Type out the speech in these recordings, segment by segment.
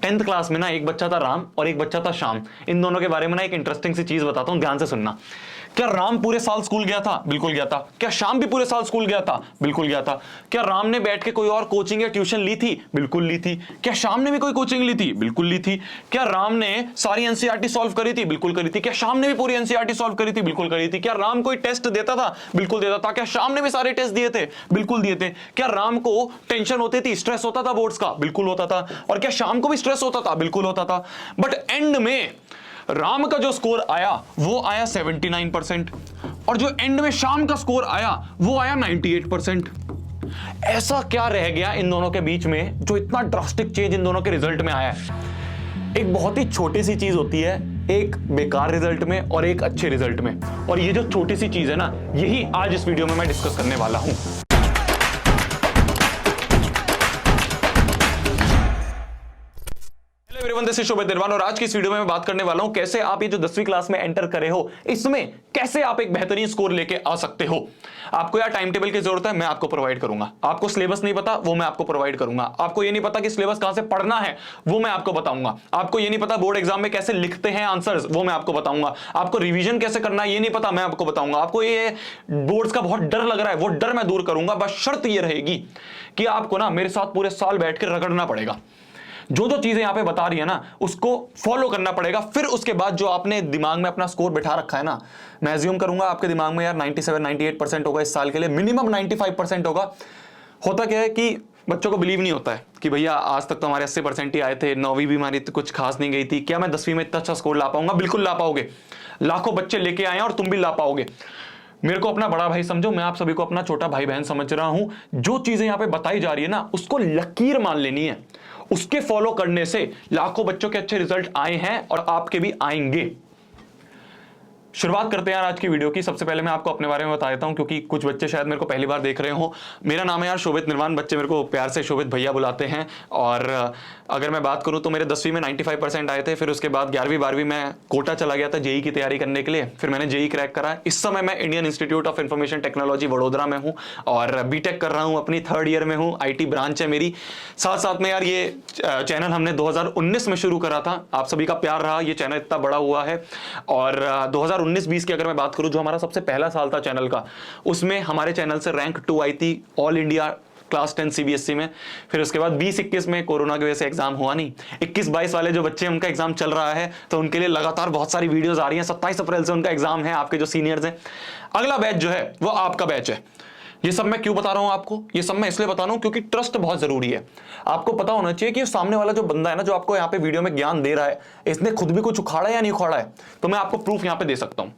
10th class में ना एक बच्चा था राम और एक बच्चा था श्याम। इन दोनों के बारे में ना एक इंटरेस्टिंग सी चीज बताता हूं, ध्यान से सुनना। क्या राम पूरे साल स्कूल गया था? बिल्कुल गया था। क्या श्याम भी पूरे साल स्कूल गया था? बिल्कुल गया था। क्या राम ने बैठ के कोई और कोचिंग या ट्यूशन ली थी? बिल्कुल ली थी। क्या श्याम ने भी कोई कोचिंग ली थी? बिल्कुल ली थी। क्या राम ने सारी एनसीईआरटी सॉल्व करी थी? बिल्कुल करी थी। क्या श्याम ने भी पूरी एनसीईआरटी सॉल्व करी थी? बिल्कुल करी थी। क्या राम कोई टेस्ट देता था? बिल्कुल देता था। क्या श्याम ने भी सारे टेस्ट दिए थे? बिल्कुल दिए थे। क्या राम को टेंशन होती थी, स्ट्रेस होता था बोर्ड्स का? बिल्कुल होता था। और क्या श्याम को भी स्ट्रेस होता था? बिल्कुल होता था। बट एंड में राम का जो स्कोर आया वो आया 79% और जो एंड में श्याम का स्कोर आया वो आया 98%। ऐसा क्या रह गया इन दोनों के बीच में जो इतना ड्रास्टिक चेंज इन दोनों के रिजल्ट में आया है? एक बहुत ही छोटी सी चीज होती है, एक बेकार रिजल्ट में और एक अच्छे रिजल्ट में। और ये जो छोटी सी चीज है ना, यही आज इस वीडियो में मैं डिस्कस करने वाला हूं। एवरीवन, दिस इज शोभित निर्वाण और आज की इस वीडियो में मैं बात करने वाला हूं कैसे आप ये जो 10वीं क्लास में एंटर करे हो, इसमें कैसे आप एक बेहतरीन स्कोर लेके आ सकते हो। आपको यार टाइम टेबल की जरूरत है, मैं आपको प्रोवाइड करूंगा। आपको सिलेबस नहीं पता, वो मैं आपको प्रोवाइड करूंगा। आपको ये नहीं पता कि सिलेबस कहां से पढ़ना है, वो मैं आपको बताऊंगा। आपको ये नहीं पता बोर्ड एग्जाम में कैसे लिखते हैं आंसर्स, वो मैं आपको बताऊंगा। आपको रिवीजन कैसे करना है ये नहीं पता, मैं आपको बताऊंगा। आपको ये बोर्ड्स का बहुत डर लग रहा है, वो डर मैं दूर करूंगा। बस शर्त ये रहेगी कि आपको ना मेरे साथ पूरे साल बैठ के रगड़ना पड़ेगा। जो जो चीजें यहां पे बता रही है ना, उसको फॉलो करना पड़ेगा। फिर उसके बाद जो आपने दिमाग में अपना स्कोर बैठा रखा है ना, मैं अज्यूम करूंगा आपके दिमाग में यार 97-98% होगा इस साल के लिए, मिनिमम 95% होगा। होता क्या है कि बच्चों को बिलीव नहीं होता है कि भैया आज तक तो हमारे 80% ही आए थे, 9वीं भी हमारी कुछ खास नहीं गई थी, क्या मैं 10वीं में इतना अच्छा स्कोर ला पाऊंगा? बिल्कुल ला पाओगे। लाखों बच्चे लेके आए और तुम भी ला पाओगे। मेरे को अपना बड़ा भाई समझो, मैं आप सभी को अपना छोटा भाई बहन समझ रहा हूं। जो चीजें यहां पे बताई जा रही है ना, उसको लकीर मान लेनी है। उसके फॉलो करने से लाखों बच्चों के अच्छे रिजल्ट आए हैं और आपके भी आएंगे। शुरुआत करते हैं यार आज की वीडियो की। सबसे पहले मैं आपको अपने बारे में बता देता हूं क्योंकि कुछ बच्चे शायद मेरे को पहली बार देख रहे हो। मेरा नाम है यार शोभित निर्वाण, बच्चे मेरे को प्यार से शोभित भैया बुलाते हैं। और अगर मैं बात करूं तो मेरे 10वीं में 95% आए थे। फिर उसके बाद 11वीं 12वीं में कोटा चला गया था जेई की तैयारी करने के लिए। फिर मैंने जेई क्रैक करा। इस समय मैं Indian institute of information technology Vadodara में हूँ और बीटेक कर रहा हूँ, अपनी 3rd ईयर में हूँ। IT ब्रांच है मेरी। साथ साथ में यार ये चैनल हमने 2019 में शुरू करा था। आप सभी का प्यार रहा, ये चैनल इतना बड़ा हुआ है। और 2019-20 की अगर मैं बात करूं, जो हमारा सबसे पहला साल था चैनल का, उसमें हमारे चैनल से रैंक 2 आई थी ऑल इंडिया क्लास 10 CBSE में। फिर उसके बाद 20-21 में कोरोना की वजह से एग्जाम हुआ नहीं। 21-22 वाले जो बच्चे उनका एग्जाम चल रहा है, तो उनके लिए लगातार बहुत सारी वीडियोस आ रही हैं। 27 अप्रैल से उनका एग्जाम है, आपके जो सीनियर्स हैं। अगला बैच जो है वो आपका बैच है। ये सब मैं क्यों बता रहा हूं आपको? ये सब मैं इसलिए बता रहा हूं क्योंकि ट्रस्ट बहुत जरूरी है। आपको पता होना चाहिए कि सामने वाला जो बंदा है ना, जो आपको यहाँ पे वीडियो में ज्ञान दे रहा है, इसने खुद भी कुछ उखाड़ा है या नहीं उखाड़ा है। तो मैं आपको प्रूफ यहाँ पे दे सकता हूं।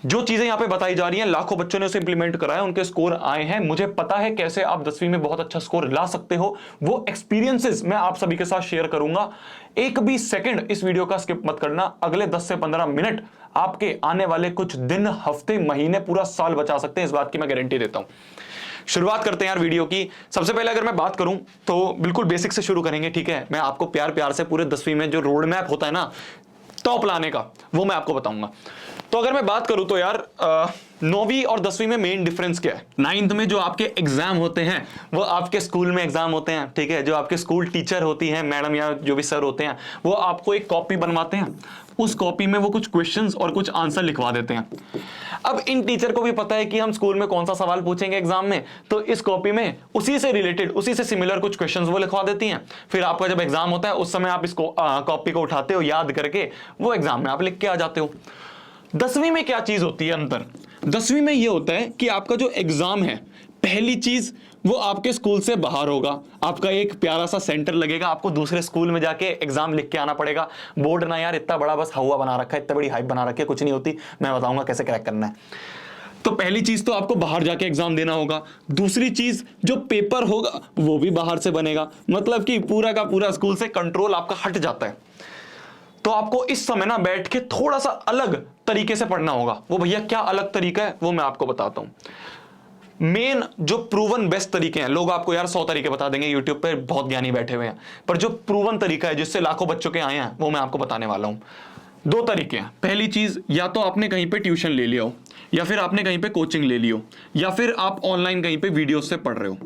जो चीजें यहां पे बताई जा रही हैं, लाखों बच्चों ने उसे इंप्लीमेंट करा है, उनके स्कोर आए हैं। मुझे पता है कैसे आप 10वीं में बहुत अच्छा स्कोर ला सकते हो। वो एक्सपीरियंसेस मैं आप सभी के साथ शेयर करूंगा। एक भी सेकंड इस वीडियो का स्किप मत करना। अगले 10 से 15 मिनट आपके आने वाले कुछ दिन, हफ्ते, महीने, पूरा साल बचा सकते हैं, इस बात की मैं गारंटी देता हूं। शुरुआत करते हैं यार वीडियो की। सबसे पहले अगर मैं बात करूं तो बिल्कुल बेसिक से शुरू करेंगे, ठीक है? मैं आपको प्यार प्यार से पूरे 10वीं में जो रोड मैप होता है ना टॉप लाने का, वो मैं आपको बताऊंगा। तो अगर मैं बात करूं तो यार 9वीं और 10वीं में मेन डिफरेंस क्या है? 9th में जो आपके एग्जाम होते हैं वो आपके स्कूल में एग्जाम होते हैं, ठीक है? जो आपके स्कूल टीचर होती हैं, मैडम या जो भी सर होते हैं, वो आपको एक कॉपी बनवाते हैं। उस कॉपी में वो कुछ क्वेश्चंस और कुछ आंसर लिखवा देते हैं। अब इन टीचर को भी पता है कि हम स्कूल में कौन सा सवाल पूछेंगे एग्जाम में, तो इस कॉपी में उसी से रिलेटेड, उसी से सिमिलर कुछ क्वेश्चंस वो लिखवा देती हैं। फिर आपका जब एग्जाम होता है उस समय आप इसको कॉपी को उठाते हो, याद करके वो एग्जाम में आप लिख के आ जाते हो। 10वीं में क्या चीज होती है अंतर? 10वीं में यह होता है कि आपका जो एग्जाम है, पहली चीज वो आपके स्कूल से बाहर होगा। आपका एक प्यारा सा सेंटर लगेगा, आपको दूसरे स्कूल में जाके एग्जाम लिख के आना पड़ेगा। बोर्ड ना यार इतना बड़ा बस हवा बना रखा है, इतनी बड़ी हाइप बना रखी है, कुछ नहीं होती। मैं बताऊंगा कैसे क्रैक करना है। तो पहली चीज तो आपको बाहर जाके एग्जाम देना होगा। दूसरी चीज, जो पेपर होगा वो भी बाहर से बनेगा। मतलब कि पूरा का पूरा स्कूल से कंट्रोल आपका हट जाता है। तो आपको इस समय ना बैठ के थोड़ा सा अलग तरीके से पढ़ना होगा। वो भैया क्या अलग तरीका है वो मैं आपको बताता हूं। मेन जो प्रूवन बेस्ट तरीके हैं, लोग आपको यार 100 तरीके बता देंगे, यूट्यूब पे बहुत ज्ञानी बैठे हुए हैं, पर जो प्रूवन तरीका है जिससे लाखों बच्चों के आए हैं, वो मैं आपको बताने वाला हूं। 2 तरीके हैं। पहली चीज, या तो आपने कहीं पे ट्यूशन ले लिया हो, या फिर आपने कहीं पे कोचिंग ले ली हो, या फिर आप ऑनलाइन कहीं पे वीडियो से पढ़ रहे हो।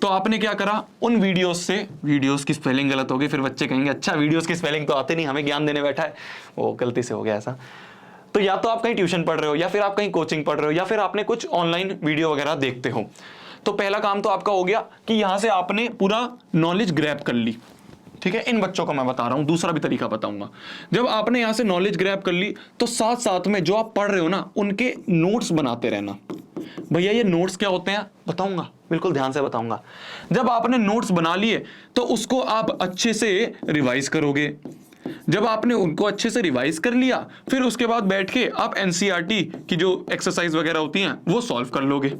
तो आपने क्या करा, उन वीडियोस की स्पेलिंग गलत होगी, फिर बच्चे कहेंगे अच्छा वीडियोस की स्पेलिंग तो आते नहीं, हमें ज्ञान देने बैठा है, वो गलती से हो गया ऐसा। तो या तो आप कहीं ट्यूशन पढ़ रहे हो, या फिर आप कहीं कोचिंग पढ़ रहे हो, या फिर आपने कुछ ऑनलाइन वीडियो वगैरह देखते हो। तो पहला काम तो आपका हो गया कि यहां से आपने पूरा नॉलेज ग्रैब कर ली, ठीक है। इन बच्चों का मैं बता रहा हूं, दूसरा भी तरीका बताऊंगा। जब आपने यहां से नॉलेज ग्रैब कर ली तो साथ साथ में जो आप पढ़ रहे हो ना, उनके नोट्स बनाते रहना। भैया ये नोट्स क्या होते हैं बताऊंगा, बिल्कुल ध्यान से बताऊंगा। जब आपने नोट्स बना लिए तो उसको आप अच्छे से रिवाइज करोगे। जब आपने उनको अच्छे से रिवाइज कर लिया, फिर उसके बाद बैठ के आप एनसीईआरटी की जो एक्सरसाइज वगैरह होती हैं वो सॉल्व कर लोगे।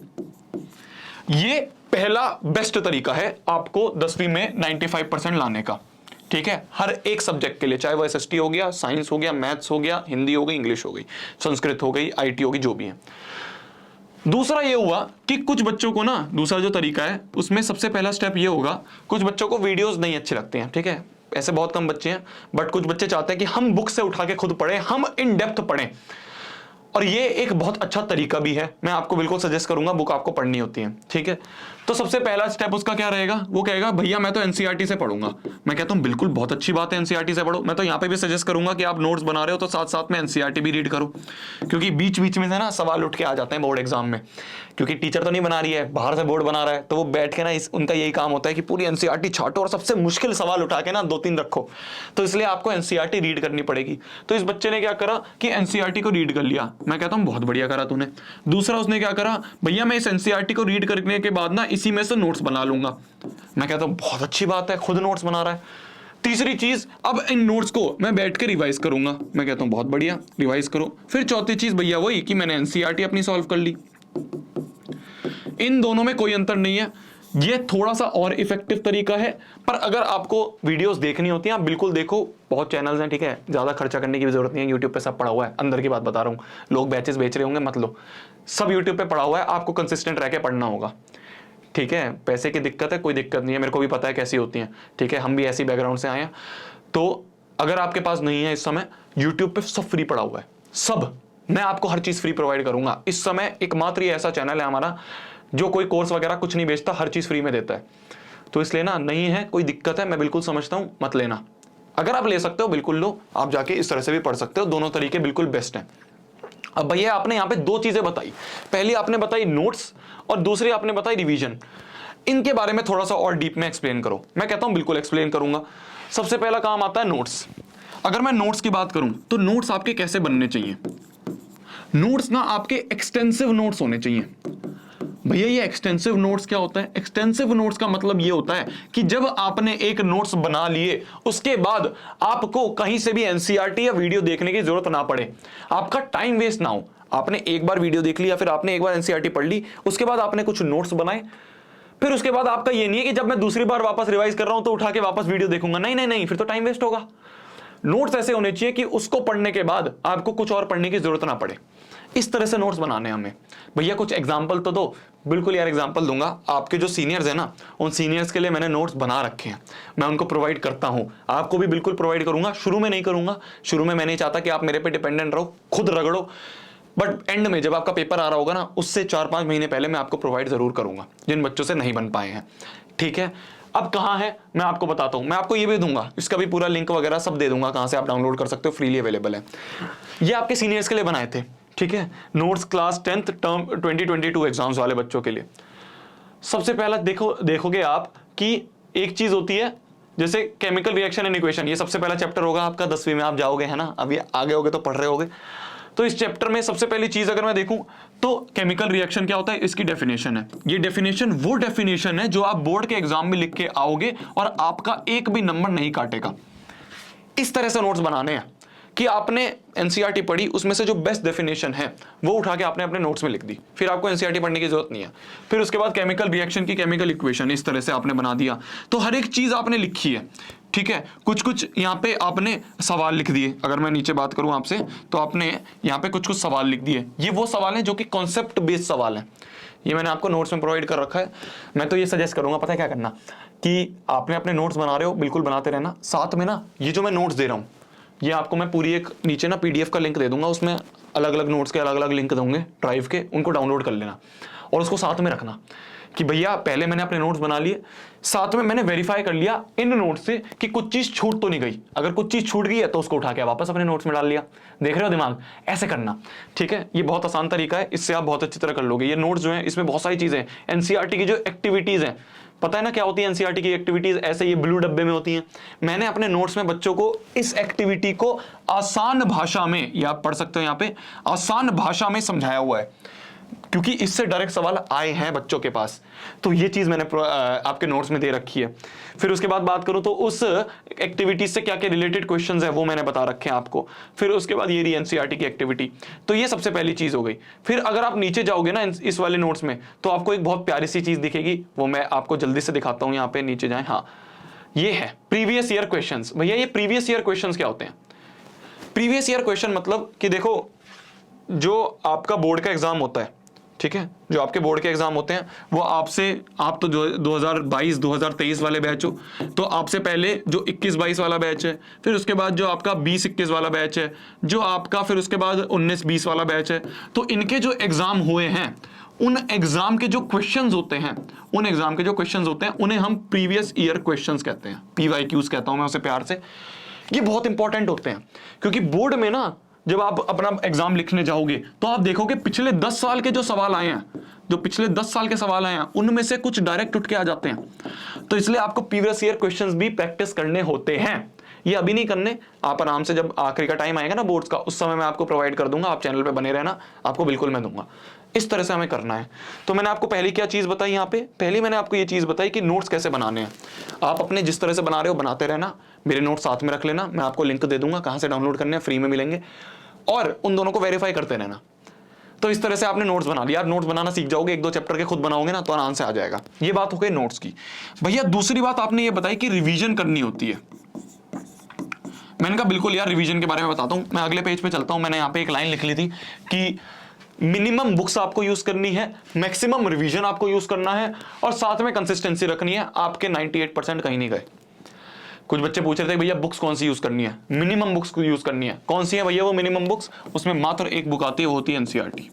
ये पहला बेस्ट तरीका है आपको 10वीं में 95% लाने का, ठीक है। हर एक सब्जेक्ट के लिए, चाहे वो एसएसटी हो गया, साइंस हो गया, मैथ्स हो गया, हिंदी हो गई, इंग्लिश हो गई, संस्कृत हो गई, आईटी होगी, जो भी है। दूसरा ये हुआ कि कुछ बच्चों को ना, दूसरा जो तरीका है उसमें सबसे पहला स्टेप ये होगा, कुछ बच्चों को वीडियोस नहीं अच्छे लगते हैं, ठीक है। ऐसे बहुत कम बच्चे हैं, बट कुछ बच्चे चाहते हैं कि हम बुक से उठा के खुद पढ़ें, हम इन डेप्थ पढ़ें, और ये एक बहुत अच्छा तरीका भी है। मैं आपको बिल्कुल सजेस्ट करूंगा, बुक आपको पढ़नी होती है, ठीक है। तो सबसे पहला स्टेप उसका क्या रहेगा, वो कहेगा भैया मैं तो एनसीईआरटी से पढ़ूंगा। मैं कहता हूं बिल्कुल बहुत अच्छी बात है, एनसीईआरटी से पढ़ो। मैं तो यहां पे भी सजेस्ट करूंगा कि आप नोट्स बना रहे हो तो साथ साथ में एनसीईआरटी भी रीड करो, क्योंकि बीच बीच में से ना सवाल उठ के आ जाते हैं बोर्ड एग्जाम में, क्योंकि टीचर तो नहीं बना रही है, बाहर से बोर्ड बना रहा है, तो वो बैठ के ना उनका यही काम होता है कि पूरी एनसीईआरटी छाटो और सबसे मुश्किल सवाल उठा के ना 2-3 रखो। तो इसलिए आपको एनसीईआरटी रीड करनी पड़ेगी। तो इस बच्चे ने क्या करा कि एनसीईआरटी को रीड कर लिया। मैं कहता हूं बहुत बढ़िया करा तूने। दूसरा उसने क्या करा, भैया मैं इस एनसीईआरटी को रीड करने के बाद ना इसी में से नोट्स बना लूंगा। मैं कहता हूं बहुत अच्छी बात है, खुद नोट्स बना रहा है। तीसरी चीज, अब इन नोट्स को मैं बैठ के रिवाइज करूंगा। मैं कहता हूं बहुत बढ़िया, रिवाइज करो। फिर चौथी चीज भैया वही कि मैंने एनसीईआरटी अपनी सॉल्व कर ली। इन दोनों में कोई अंतर नहीं है, ये थोड़ा सा और इफेक्टिव तरीका है। पर अगर आपको वीडियोस देखनी होती हैं आप बिल्कुल देखो, बहुत चैनल्स हैं, ठीक है, ज्यादा खर्चा करने की भी जरूरत नहीं है, यूट्यूब पे सब पड़ा हुआ है। अंदर की बात बता रहा हूं, लोग बैचेस बेच रहे होंगे, मत लो, सब यूट्यूब पे पड़ा हुआ है, आपको कंसिस्टेंट रह के पढ़ना होगा, ठीक है। पैसे की दिक्कत है, कोई दिक्कत नहीं है, मेरे को भी पता है कैसी होती हैं, ठीक है, हम भी ऐसी बैकग्राउंड से आए हैं। तो अगर आपके पास नहीं है इस समय, यूट्यूब पे सब फ्री पड़ा हुआ है, सब, मैं आपको हर चीज फ्री प्रोवाइड करूंगा। इस समय एकमात्र ये ऐसा चैनल है हमारा जो कोई कोर्स वगैरह कुछ नहीं बेचता, हर चीज फ्री में देता है। तो इसलिए ना, नहीं है कोई दिक्कत है, मैं बिल्कुल समझता हूं, मत लेना। अगर आप ले सकते हो बिल्कुल लो, आप जाके इस तरह से भी पढ़ सकते हो, दोनों तरीके बिल्कुल बेस्ट हैं। अब भैया आपने यहाँ पे 2 चीजें बताई, पहली आपने बताई नोट्स और दूसरी आपने बताई रिवीजन। इनके बारे में थोड़ा सा और डीप में एक्सप्लेन करो। मैं कहता हूं बिल्कुल एक्सप्लेन करूंगा। सबसे पहला काम आता है नोट्स। अगर मैं नोट्स की बात करूं तो नोट्स आपके कैसे बनने चाहिए, नोट्स ना आपके एक्सटेंसिव नोट्स होने चाहिए। भैया ये एक्सटेंसिव नोट्स क्या होता है, एक्सटेंसिव नोट्स का मतलब ये होता है कि जब आपने एक नोट्स बना लिए उसके बाद आपको कहीं से भी एनसीईआरटी या वीडियो देखने की जरूरत ना पड़े, आपका टाइम वेस्ट ना हो। आपने एक बार वीडियो देख लिया, फिर आपने एक बार एनसीईआरटी पढ़ ली, उसके बाद आपने कुछ नोट्स बनाए, फिर उसके बाद आपका ये नहीं है कि जब मैं दूसरी बार वापस रिवाइज कर रहा हूं तो उठा के वापस वीडियो देखूंगा, नहीं नहीं नहीं, फिर तो टाइम वेस्ट होगा। नोट्स ऐसे होने चाहिए कि उसको पढ़ने के बाद आपको कुछ और पढ़ने की जरूरत ना पड़े, इस तरह से नोट्स बनाने हमें। भैया कुछ एग्जांपल तो दो। बिल्कुल यार एग्जांपल दूंगा। आपके जो सीनियर्स हैं ना, उन सीनियर्स के लिए मैंने नोट्स बना रखे हैं, मैं उनको प्रोवाइड करता हूं, आपको भी बिल्कुल प्रोवाइड करूंगा। शुरू में नहीं करूंगा, शुरू में मैं नहीं चाहता कि आप मेरे पे डिपेंडेंट रहो, खुद रगड़ो, बट एंड में जब आपका पेपर आ रहा होगा ना, उससे 4-5 महीने पहले मैं आपको प्रोवाइड जरूर करूंगा, जिन बच्चों से नहीं बन पाए हैं, ठीक है। अब कहां है मैं आपको बताता हूं, मैं आपको ये भी दूंगा, इसका भी पूरा लिंक वगैरह सब दे दूंगा, कहां से आप डाउनलोड कर सकते हो, फ्रीली अवेलेबल है। ये आपके सीनियर्स के लिए बनाए थे, ठीक है, notes class 10th term 2022 exams वाले बच्चों के लिए। सबसे पहला देखोगे आप कि एक चीज होती है जैसे केमिकल रिएक्शन एंड इक्वेशन, ये सबसे पहला चैप्टर होगा आपका 10वीं में, आप जाओगे है ना, अभी आगे होगे तो पढ़ रहे होगे। तो इस चैप्टर में सबसे पहली चीज अगर मैं देखूं तो केमिकल रिएक्शन क्या होता है, इसकी डेफिनेशन है। ये डेफिनेशन वो डेफिनेशन है जो आप बोर्ड के एग्जाम में लिख के आओगे और आपका एक भी नंबर नहीं काटेगा। इस तरह से नोट्स बनाने हैं कि आपने एनसीईआरटी पढ़ी, उसमें से जो बेस्ट डेफिनेशन है वो उठा के आपने अपने नोट्स में लिख दी, फिर आपको एनसीईआरटी पढ़ने की जरूरत नहीं है। फिर उसके बाद केमिकल रिएक्शन की केमिकल इक्वेशन इस तरह से आपने बना दिया, तो हर एक चीज आपने लिखी है, ठीक है। कुछ कुछ यहाँ पे आपने सवाल लिख दिए, अगर मैं नीचे बात करूं आपसे तो आपने यहाँ पे कुछ कुछ सवाल लिख दिए। ये वो सवाल हैं जो कि कॉन्सेप्ट बेस्ड सवाल हैं, ये मैंने आपको नोट्स में प्रोवाइड कर रखा है। मैं तो ये सजेस्ट करूंगा, पता है क्या करना, कि आपने अपने नोट्स बना रहे हो बिल्कुल बनाते रहना, साथ में ना ये जो मैं नोट्स दे रहा हूँ ये आपको मैं पूरी एक नीचे ना पीडीएफ का लिंक दे दूंगा, उसमें अलग अलग नोट्स के अलग अलग लिंक दूंगे ड्राइव के, उनको डाउनलोड कर लेना और उसको साथ में रखना, कि भैया पहले मैंने अपने नोट्स बना लिए, साथ में मैंने वेरीफाई कर लिया इन नोट्स से कि कुछ चीज छूट तो नहीं गई। अगर कुछ चीज छूट गई है तो उसको उठा के वापस अपने नोट्स में डाल लिया। देख रहे हो दिमाग, ऐसे करना, ठीक है। ये बहुत आसान तरीका है, इससे आप बहुत अच्छी तरह कर लोगे। ये नोट्स जो है इसमें बहुत सारी चीजें, एनसीईआरटी की जो एक्टिविटीज हैं, पता है ना क्या होती है एनसीईआरटी की एक्टिविटीज, ऐसे ये ब्लू डब्बे में होती हैं। मैंने अपने नोट्स में बच्चों को इस एक्टिविटी को आसान भाषा में, या आप पढ़ सकते हो यहाँ पे, आसान भाषा में समझाया हुआ है, क्योंकि इससे डायरेक्ट सवाल आए हैं बच्चों के पास। तो ये चीज मैंने आपके नोट्स में दे रखी है। फिर उसके बाद बात करूं तो उस एक्टिविटीज से क्या क्या रिलेटेड क्वेश्चंस है वो मैंने बता रखे हैं आपको। फिर उसके बाद ये रही एनसीईआरटी की एक्टिविटी। तो ये सबसे पहली चीज हो गई। फिर अगर आप नीचे जाओगे ना इस वाले नोट्स में, तो आपको एक बहुत प्यारी सी चीज दिखेगी, वो मैं आपको जल्दी से दिखाता हूं। यहाँ पे नीचे जाए, हाँ ये है प्रीवियस ईयर क्वेश्चंस। भैया ये प्रीवियस ईयर क्वेश्चंस क्या होते हैं? प्रीवियस ईयर क्वेश्चन मतलब कि देखो, जो आपका बोर्ड का एग्जाम होता है, ठीक है, जो आपके बोर्ड के एग्जाम होते हैं वो आपसे, आप तो जो 2022 2023 वाले बैच हो, तो आपसे पहले जो 21-22 वाला बैच है, फिर उसके बाद जो आपका 20-21 वाला बैच है, जो आपका फिर उसके बाद 19-20 वाला बैच है, तो इनके जो एग्जाम हुए हैं, उन एग्जाम के जो क्वेश्चंस होते हैं, उन एग्जाम के जो क्वेश्चंस होते हैं उन्हें हम प्रीवियस ईयर क्वेश्चंस कहते हैं, PYQs कहता हूं मैं उसे प्यार से। ये बहुत इंपॉर्टेंट होते हैं, क्योंकि बोर्ड में ना जब आप अपना एग्जाम लिखने जाओगे तो आप देखोगे पिछले 10 साल के जो सवाल आए हैं, जो पिछले 10 साल के सवाल आए हैं, उनमें से कुछ डायरेक्ट उठ के आ जाते हैं। तो इसलिए आपको प्रीवियस ईयर क्वेश्चंस भी प्रैक्टिस करने होते हैं। ये अभी नहीं करने, आप आराम से जब आखिरी का टाइम आएगा ना बोर्ड्स का, उस समय मैं आपको प्रोवाइड कर दूंगा। आप चैनल पे बने रहना, आपको बिल्कुल मैं दूंगा। इस तरह से हमें करना है। तो मैंने आपको पहली क्या चीज बताई यहाँ पे, पहली मैंने आपको ये चीज बताई कि नोट्स कैसे बनाने हैं। आप अपने जिस तरह से बना रहे हो बनाते रहना, मेरे नोट्स साथ में रख लेना, मैं आपको लिंक दे दूंगा कहां से डाउनलोड करने हैं, फ्री में मिलेंगे, और उन दोनों को वेरीफाई करते रहना। तो इस तरह से आपने नोट्स बना लिया। नोट्स बनाना सीख जाओगे, 1-2 चैप्टर के खुद बनाओगे ना तो आराम से आ जाएगा। ये बात हो गई नोट्स की। भैया दूसरी बात आपने ये बताई कि रिवीजन करनी होती है। मैंने कहा बिल्कुल यार, रिवीजन के बारे में बताता हूं। मैं अगले पेज पे चलता हूं। मैंने यहाँ पे एक लाइन लिख ली थी कि मिनिमम बुक्स आपको यूज करनी है, मैक्सिमम रिवीजन आपको यूज करना है, और साथ में कंसिस्टेंसी रखनी है। आपके 98% कहीं नहीं गए। कुछ बच्चे पूछ रहे थे भैया बुक्स कौन सी यूज करनी है? मिनिमम बुक्स को यूज करनी है। कौन सी है भैया वो मिनिमम बुक्स? उसमें मात्र एक बुक आती है, वो होती है एनसीईआरटी।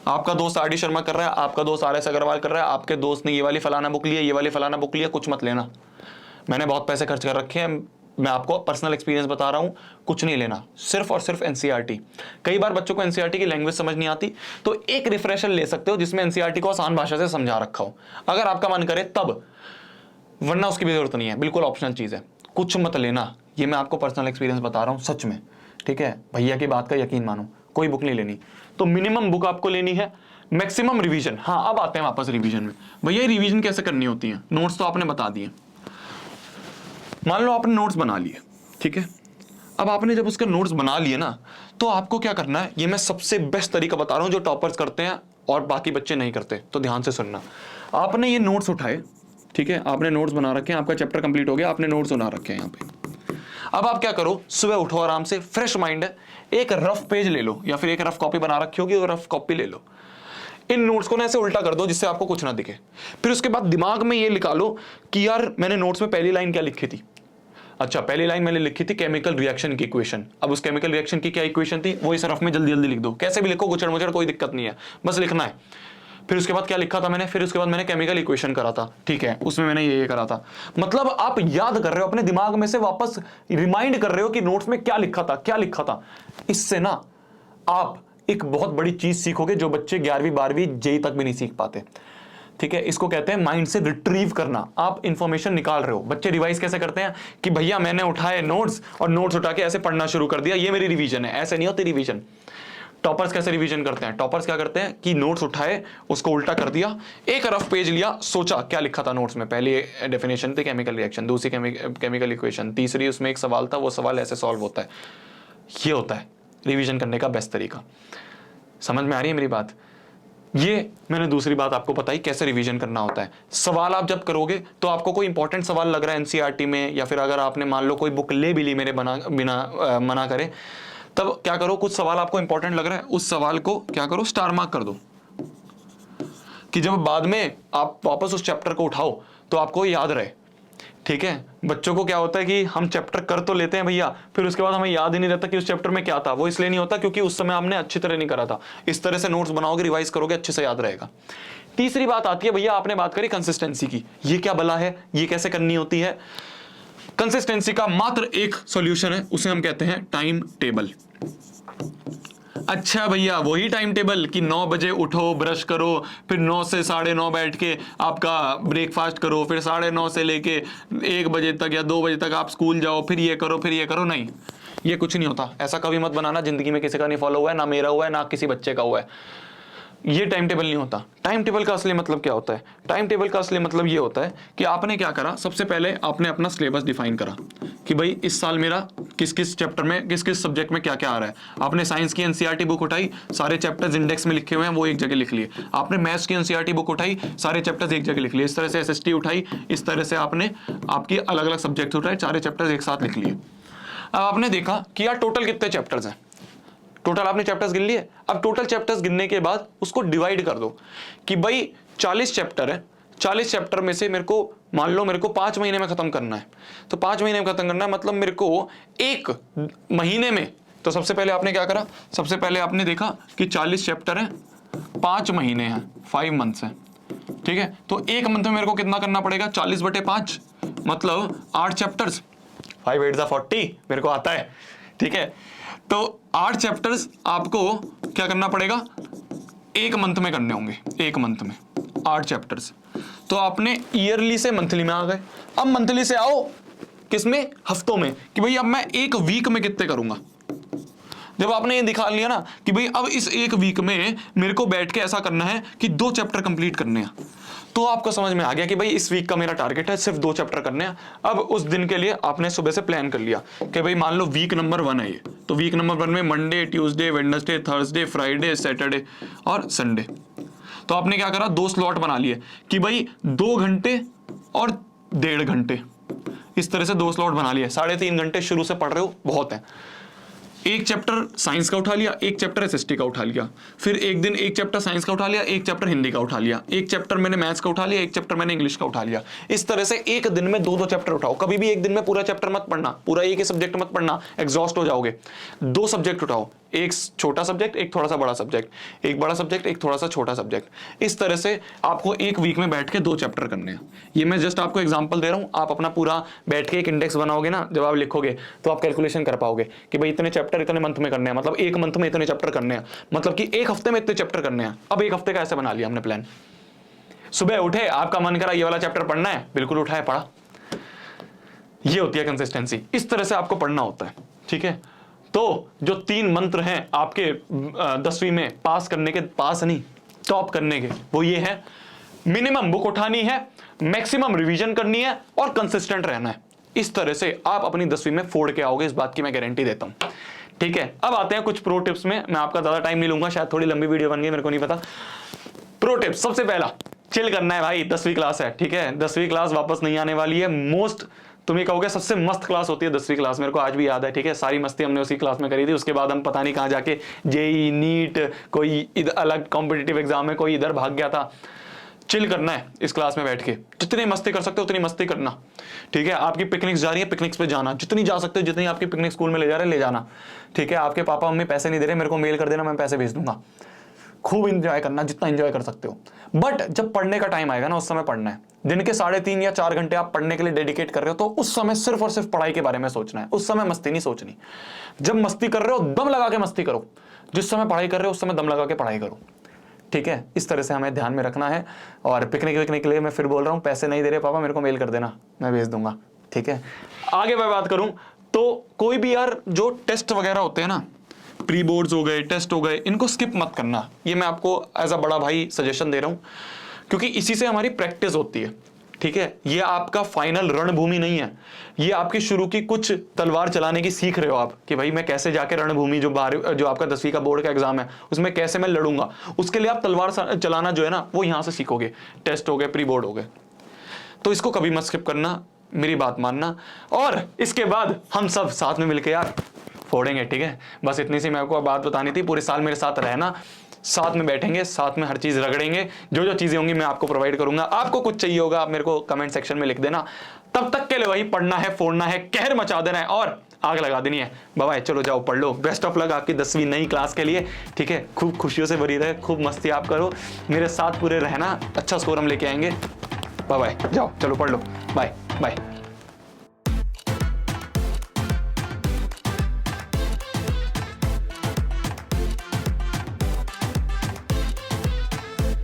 आपका दोस्त RD शर्मा कर रहा है, आपका दोस्त RS अग्रवाल कर रहा है, आपके दोस्त ने ये वाली फलाना बुक लिया, ये वाली फलाना बुक लिया, कुछ मत लेना। मैंने बहुत पैसे खर्च कर रखे हैं, मैं आपको पर्सनल एक्सपीरियंस बता रहा हूं, कुछ नहीं लेना, सिर्फ और सिर्फ एनसीईआरटी। कई बार बच्चों को एनसीईआरटी की लैंग्वेज समझ नहीं आती, तो एक रिफ्रेशर ले सकते हो जिसमें एनसीईआरटी को आसान भाषा से समझा रखा हो, अगर आपका मन करे तब, वरना उसकी भी जरूरत नहीं है, बिल्कुल ऑप्शनल चीज है। कुछ मत लेना, ये मैं आपको पर्सनल एक्सपीरियंस बता रहा हूं, सच में, ठीक है। भैया की बात का यकीन मानो, कोई बुक नहीं लेनी। तो मिनिमम बुक आपको लेनी है, मैक्सिमम रिवीजन। हाँ, अब आते हैं वापस रिवीजन में। भैया रिवीजन कैसे करनी होती है? नोट्स तो आपने बता दिए। मान लो आपने नोट्स बना लिए, ठीक है। अब आपने जब उसके नोट्स बना लिए ना, तो आपको क्या करना है, ये मैं सबसे बेस्ट तरीका बता रहा हूं जो टॉपर्स करते हैं और बाकी बच्चे नहीं करते, तो ध्यान से सुनना। आपने ये नोट्स उठाए, ठीक है, आपने नोट्स बना रखे हैं, आपका चैप्टर कंप्लीट हो गया, आपने नोट्स बना रखे हैं यहाँ पे। अब आप क्या करो, सुबह उठो आराम से, फ्रेश माइंड है, एक रफ पेज ले लो या फिर एक रफ कॉपी बना रखी होगी, रफ कॉपी ले लो। इन नोट्स को ना ऐसे उल्टा कर दो जिससे आपको कुछ ना दिखे। फिर उसके बाद दिमाग में ये लिखा लो कि यार मैंने नोट्स में पहली लाइन क्या लिखी थी। अच्छा, पहली लाइन मैंने लिखी थी केमिकल रिएक्शन की इक्वेशन। अब उस केमिकल रिएक्शन की क्या इक्वेशन थी, वो इस रफ में जल्दी जल्दी लिख दो, कैसे भी लिखो, गुचड़ मुचड़ कोई दिक्कत नहीं है, बस लिखना है। फिर उसके बाद क्या लिखा था मैंने, फिर उसके बाद मैंने केमिकल इक्वेशन करा था, ठीक है, उसमें मैंने ये करा था। मतलब आप याद कर रहे हो, अपने दिमाग में से वापस रिमाइंड कर रहे हो कि नोट्स में क्या लिखा था, क्या लिखा था। इससे ना आप एक बहुत बड़ी चीज सीखोगे जो बच्चे 11वीं 12वीं जेई तक भी नहीं सीख पाते, ठीक है। इसको कहते हैं माइंड से रिट्रीव करना। आप इंफॉर्मेशन निकाल रहे हो। बच्चे रिवाइज कैसे करते हैं कि भैया मैंने उठाए नोट्स और नोट्स उठा के ऐसे पढ़ना शुरू कर दिया, ये मेरी रिवीजन है। ऐसे नहीं होती रिवीजन। टॉपर्स कैसे रिवीजन करते हैं? टॉपर्स क्या करते हैं कि नोट्स उठाए, उसको उल्टा कर दिया, एक रफ पेज लिया, सोचा क्या लिखा था नोट्स में। पहली डेफिनेशन थी केमिकल रिएक्शन, दूसरी केमिकल इक्वेशन, तीसरी उसमें एक सवाल था, वो सवाल ऐसे सॉल्व होता है। ये होता है रिवीजन करने का बेस्ट तरीका। समझ में आ रही है मेरी बात? ये मैंने दूसरी बात आपको बताई कैसे रिवीजन करना होता है। सवाल आप जब करोगे तो आपको कोई इंपॉर्टेंट सवाल लग रहा है एनसीईआरटी में, या फिर अगर आपने मान लो कोई बुक ले भी ली मेरे बिना मना करे, तब क्या करो, कुछ सवाल आपको इंपॉर्टेंट लग रहा है, उस सवाल को क्या करो, स्टार मार्क कर दो, कि जब बाद में आप वापस उस चैप्टर को उठाओ तो आपको याद रहे ठीक है, बच्चों को क्या होता है कि हम चैप्टर कर तो लेते हैं भैया, फिर उसके बाद हमें याद ही नहीं रहता कि उस चैप्टर में क्या था। वो इसलिए नहीं होता क्योंकि उस समय हमने अच्छी तरह नहीं करा था। इस तरह से नोट्स बनाओगे, रिवाइज करोगे, अच्छे से याद रहेगा। तीसरी बात आती है भैया, आपने बात करी कंसिस्टेंसी की। ये क्या बला है, ये कैसे करनी होती है? कंसिस्टेंसी का मात्र एक सॉल्यूशन है, उसे हम कहते हैं टाइम टेबल। अच्छा भैया, वही टाइम टेबल कि 9 बजे उठो, ब्रश करो, फिर 9 से 9:30 बैठ के आपका ब्रेकफास्ट करो, फिर 9:30 से लेके 1 बजे तक या 2 बजे तक आप स्कूल जाओ, फिर ये करो, फिर ये करो? नहीं, ये कुछ नहीं होता। ऐसा कभी मत बनाना, जिंदगी में किसी का नहीं फॉलो हुआ है, ना मेरा हुआ है, ना किसी बच्चे का हुआ है। ये टाइम टेबल नहीं होता। टाइम टेबल का असली मतलब क्या होता है? टाइम टेबल का असली मतलब ये होता है कि आपने क्या करा, सबसे पहले आपने अपना सिलेबस डिफाइन करा कि भाई इस साल मेरा किस किस चैप्टर में, किस किस सब्जेक्ट में क्या क्या आ रहा है। आपने साइंस की एनसीईआरटी बुक उठाई, सारे चैप्टर्स इंडेक्स में लिखे हुए हैं, वो एक जगह लिख लिए। आपने मैथ्स की एनसीईआरटी बुक उठाई, सारे चैप्टर्स एक जगह लिख लिए। इस तरह से एसएसटी उठाई, इस तरह से आपने आपकी अलग अलग सब्जेक्ट उठाए, सारे चैप्टर्स एक साथ लिख लिए। अब आपने देखा कि यार टोटल कितने चैप्टर्स हैं, टोटल आपने चैप्टर्स गिन लिए। अब टोटल चैप्टर्स गिनने के बाद उसको डिवाइड कर दो कि भाई 40 चैप्टर है, 40 चैप्टर में से मेरे को, मान लो मेरे को 5 महीने में खत्म करना है, तो 5 महीने में खत्म करना है, मतलब मेरे को 1 महीने में। तो सबसे पहले आपने क्या करा, सबसे पहले आपने देखा कि 40 चैप्टर है, 5 महीने हैं, 5 मंथ्स है, ठीक है। तो 1 मंथ में मेरे को कितना करना पड़ेगा, 40/5, मतलब 8 चैप्टर्स, 5 8 40 मेरे को आता है, ठीक है। तो 8 चैप्टर्स आपको क्या करना पड़ेगा, 1 मंथ में करने होंगे, 1 मंथ में 8 चैप्टर्स। तो आपने ईयरली से मंथली में आ गए। अब मंथली से आओ किसमें, हफ्तों में, कि भाई अब मैं 1 वीक में कितने करूंगा। जब आपने ये दिखा लिया ना कि भाई अब इस 1 वीक में मेरे को बैठ के ऐसा करना है कि 2 चैप्टर कंप्लीट करने हैं, तो आपको समझ में आ गया कि भाई इस वीक का मेरा टारगेट है सिर्फ 2 चैप्टर करने हैं। अब उस दिन के लिए आपने सुबह से प्लान कर लिया कि भाई मान लो वीक नंबर 1 है ये, तो वीक नंबर 1 में Monday, Tuesday, Wednesday, Thursday, Friday, Saturday और संडे। तो आपने क्या करा, 2 स्लॉट बना लिए कि भाई 2 घंटे और 1.5 घंटे, इस तरह से 2 स्लॉट बना लिए। 3.5 घंटे शुरू से पढ़ रहे हो, बहुत है। 1 चैप्टर साइंस का उठा लिया, 1 चैप्टर एसएसटी का उठा लिया, फिर एक दिन 1 चैप्टर साइंस का उठा लिया, 1 चैप्टर हिंदी का उठा लिया, 1 चैप्टर मैंने मैथ्स का उठा लिया, 1 चैप्टर मैंने इंग्लिश का उठा लिया। इस तरह से एक दिन में 2-2 चैप्टर उठाओ। कभी भी एक दिन में पूरा चैप्टर मत पढ़ना, पूरा एक ही सब्जेक्ट मत पढ़ना, एग्जॉस्ट हो जाओगे। 2 सब्जेक्ट उठाओ, एक छोटा सब्जेक्ट, एक थोड़ा सा बड़ा सब्जेक्ट, एक बड़ा सब्जेक्ट, एक थोड़ा सा छोटा सब्जेक्ट। इस तरह से आपको 1 वीक में बैठ के 2 चैप्टर करने हैं। ये मैं जस्ट आपको एग्जांपल दे रहा हूं, आप अपना पूरा बैठ के एक इंडेक्स बनाओगे ना, जब आप लिखोगे तो आप कैलकुलेशन कर पाओगे कि भाई इतने चैप्टर इतने मंथ में करने हैं, मतलब 1 मंथ में इतने चैप्टर करने हैं, मतलब कि 1 हफ्ते में इतने चैप्टर करने हैं। अब 1 हफ्ते का ऐसे बना लिया हमने प्लान। सुबह उठे, आपका मन करा ये वाला चैप्टर पढ़ना है, बिल्कुल उठाया, पढ़ा। ये होती है कंसिस्टेंसी। इस तरह से आपको पढ़ना होता है, ठीक है। तो जो 3 मंत्र हैं आपके 10वीं में पास करने के, पास नहीं टॉप करने के, वो ये है, मिनिमम बुक उठानी है, मैक्सिमम रिवीजन करनी है और कंसिस्टेंट रहना है। इस तरह से आप अपनी 10वीं में फोड़ के आओगे, इस बात की मैं गारंटी देता हूं, ठीक है। अब आते हैं कुछ प्रो टिप्स में। मैं आपका ज्यादा टाइम नहीं लूंगा, शायद थोड़ी लंबी वीडियो बन गई, मेरे को नहीं पता। प्रो टिप्स, सबसे पहला, चिल करना है भाई। 10वीं क्लास है, ठीक है, 10वीं क्लास वापस नहीं आने वाली है। मोस्ट, तुम ये कहोगे सबसे मस्त क्लास होती है 10वीं क्लास, मेरे को आज भी याद है, ठीक है। सारी मस्ती हमने उसी क्लास में करी थी। उसके बाद हम पता नहीं कहां जाके जेई, नीट, कोई इधर अलग कॉम्पिटिटिव एग्जाम में कोई इधर भाग गया था। चिल करना है इस क्लास में बैठ के, जितनी मस्ती कर सकते हो उतनी मस्ती करना, ठीक है। आपकी पिकनिक्स जा रही है, पिकनिक्स पे जाना, जितनी जा सकते हो, जितनी आपकी पिकनिक स्कूल में ले जा रहे हैं ले जाना, ठीक है। आपके पापा मम्मी पैसे नहीं दे रहे, मेरे को मेल कर देना, मैं पैसे भेज दूंगा। खूब इंजॉय करना, जितना इंजॉय कर सकते हो। बट जब पढ़ने का टाइम आएगा ना, उस समय पढ़ना है। दिन के 3.5 या 4 घंटे आप पढ़ने के लिए डेडिकेट कर रहे हो, तो उस समय सिर्फ और सिर्फ पढ़ाई के बारे में सोचना है। उस समय मस्ती नहीं सोचनी। जब मस्ती कर रहे हो, दम लगा के मस्ती करो। जिस समय पढ़ाई कर रहे हो, उस समय दम लगा के पढ़ाई करो, ठीक है। इस तरह से हमें ध्यान में रखना है। और पिकनिक विकनिक के लिए मैं फिर बोल रहा हूँ, पैसे नहीं दे रहे पापा, मेरे को मेल कर देना, मैं भेज दूंगा, ठीक है। आगे मैं बात करूं तो कोई भी यार जो टेस्ट वगैरह होते हैं ना, प्री बोर्ड्स हो गए, टेस्ट हो गए, इनको स्किप मत करना। ये मैं आपको एज अ बड़ा भाई सजेशन दे रहा हूं, क्योंकि इसी से हमारी प्रैक्टिस होती है, ठीक है। ये आपका फाइनल रणभूमि नहीं है, ये आपकी शुरू की कुछ तलवार चलाने की सीख रहे हो आप, कि भाई मैं कैसे जाके रणभूमि, जो आपका 10वीं का बोर्ड का एग्जाम है उसमें कैसे मैं लड़ूंगा, उसके लिए आप तलवार चलाना जो है ना, वो यहां से सीखोगे। टेस्ट हो गए, प्री बोर्ड हो गए, तो इसको कभी मत स्किप करना, मेरी बात मानना। और इसके बाद हम सब साथ में मिलकर यार फोड़ेंगे, ठीक है। बस इतनी सी मैं आपको बात बतानी थी। पूरे साल मेरे साथ रहना, साथ में बैठेंगे, साथ में हर चीज रगड़ेंगे, जो जो चीजें होंगी मैं आपको प्रोवाइड करूंगा। आपको कुछ चाहिए होगा आप मेरे को कमेंट सेक्शन में लिख देना। तब तक के लिए वही पढ़ना है, फोड़ना है, कहर मचा देना है और आग लगा देनी है। बाय, चलो जाओ पढ़ लो। बेस्ट ऑफ लक आपकी 10वीं नई क्लास के लिए, ठीक है। खूब खुशियों से भरी रहे, खूब मस्ती आप करो, मेरे साथ पूरे रहना, अच्छा स्कोर हम लेके आएंगे। बाय, जाओ चलो पढ़ लो। Bye bye.